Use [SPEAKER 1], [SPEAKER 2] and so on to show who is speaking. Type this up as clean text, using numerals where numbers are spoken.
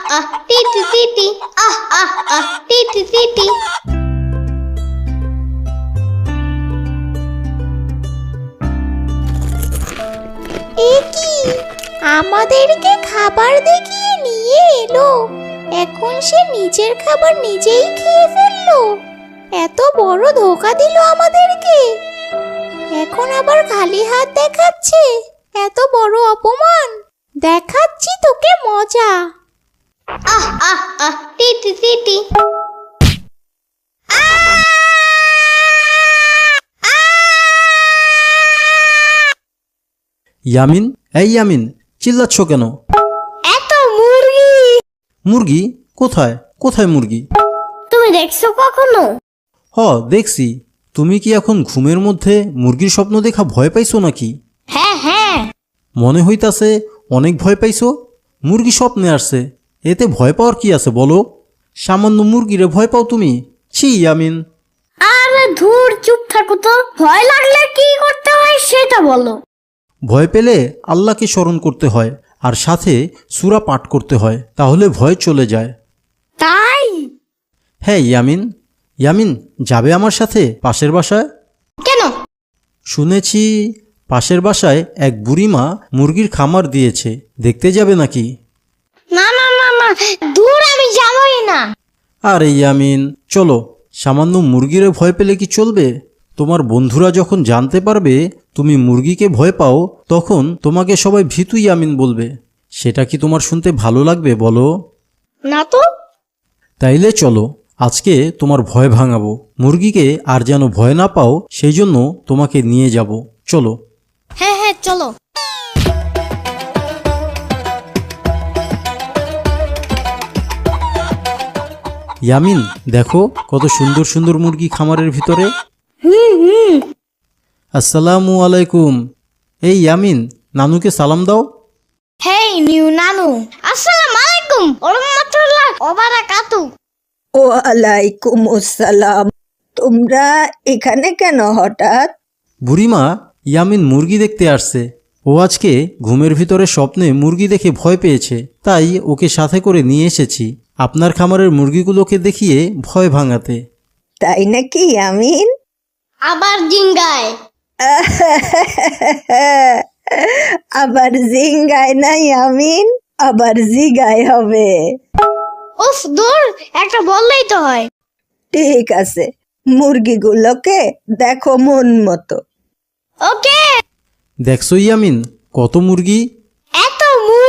[SPEAKER 1] TT টিটি টিটি টিটি।
[SPEAKER 2] এ কি, আমাদেরকে খাবার দেখিয়ে নিয়ে এলো, এখন সে নিজের খাবার নিজেই খেয়ে ফেললো। এত বড় ধোঁকা দিল আমাদেরকে, এখন আবার খালি হাত দেখাচ্ছে। এত বড় অপমান! দেখাচ্ছি তোকে মজা।
[SPEAKER 1] TT TT.
[SPEAKER 3] ইয়ামিন, এই ইয়ামিন, চিল্লাচ্ছ কেন?
[SPEAKER 1] এত মুরগি!
[SPEAKER 3] মুরগি? কোথায় কোথায় মুরগি?
[SPEAKER 1] তুমি দেখছো কখনো?
[SPEAKER 3] দেখছি। তুমি কি এখন ঘুমের মধ্যে মুরগির স্বপ্ন দেখা ভয় পাইছো নাকি?
[SPEAKER 1] হ্যাঁ হ্যাঁ।
[SPEAKER 3] মনে হইতাছে অনেক ভয় পাইছো। মুরগি স্বপ্নে আসছে, এতে ভয় পাওয়ার কি আছে বলো? সামান্য মুরগিরে ভয় পাও তুমি? ছি ইয়ামিন।
[SPEAKER 1] আরে ধুর, চুপ থাকো তো। ভয় লাগলে কি করতে হয় সেটা বলো।
[SPEAKER 3] ভয় পেলে আল্লাহকে স্মরণ করতে হয়, আর সাথে সূরা পাঠ করতে হয়, তাহলে ভয় চলে যায়।
[SPEAKER 1] তাই?
[SPEAKER 3] হ্যাঁ ইয়ামিন। ইয়ামিন, যাবে আমার সাথে পাশের বাসায়?
[SPEAKER 1] কেন?
[SPEAKER 3] শুনেছি পাশের বাসায় এক বুড়িমা মুরগির খামার দিয়েছে, দেখতে যাবে নাকি?
[SPEAKER 1] না না না না, দূর, আমি যাবই না।
[SPEAKER 3] আরে ইয়ামিন, চলো। সামান্য মুরগিরে ভয় পেলে কি চলবে? তোমার বন্ধুরা যখন জানতে পারবে তুমি মুরগিকে ভয় পাও, তখন তোমাকে সবাই ভীতু ইয়ামিন বলবে। সেটা কি তোমার শুনতে ভালো লাগবে বলো?
[SPEAKER 1] না তো।
[SPEAKER 3] তাইলে চলো, আজকে তোমার ভয় ভাঙাবো। মুরগিকে আর যেন ভয় না পাও, সেই জন্য তোমাকে নিয়ে যাব। চলো।
[SPEAKER 1] হ্যাঁ হ্যাঁ, চলো।
[SPEAKER 3] ইয়ামিন, দেখো কত সুন্দর সুন্দর মুরগি খামারের ভিতরে। আসসালামু আলাইকুম। এই ইয়ামিন, নানুকে সালাম দাও।
[SPEAKER 1] হেই নিউ নানু, আসসালামু আলাইকুম ওয়া রাহমাতুল্লাহি ওয়া বারাকাতুহু।
[SPEAKER 4] ওয়ালাইকুম আসসালাম। তোমরা এখানে কেন হঠাৎ?
[SPEAKER 3] বুড়িমা, ইয়ামিন মুরগি দেখতে আসছে। ও আজকে ঘুমের ভিতরে স্বপ্নে মুরগি দেখে ভয় পেয়েছে, তাই ওকে সাথে করে নিয়ে এসেছি আপনার খামারের মুরগিগুলোকে দেখিয়ে ভয় ভাঙাতে।
[SPEAKER 4] তাই নাকি আমিন?
[SPEAKER 1] আবার জিঙ্গায়।
[SPEAKER 4] আবার জিঙ্গায় নাই আমিন, আবার জিগায় হবে।
[SPEAKER 1] উফ, দূর, একটা বললেই তো হয়।
[SPEAKER 4] ঠিক আছে, মুরগিগুলোকে দেখো মন মতো।
[SPEAKER 1] ওকে।
[SPEAKER 3] দেখছো ইয়ামিন, কত মুরগি!
[SPEAKER 1] এত মুরগি!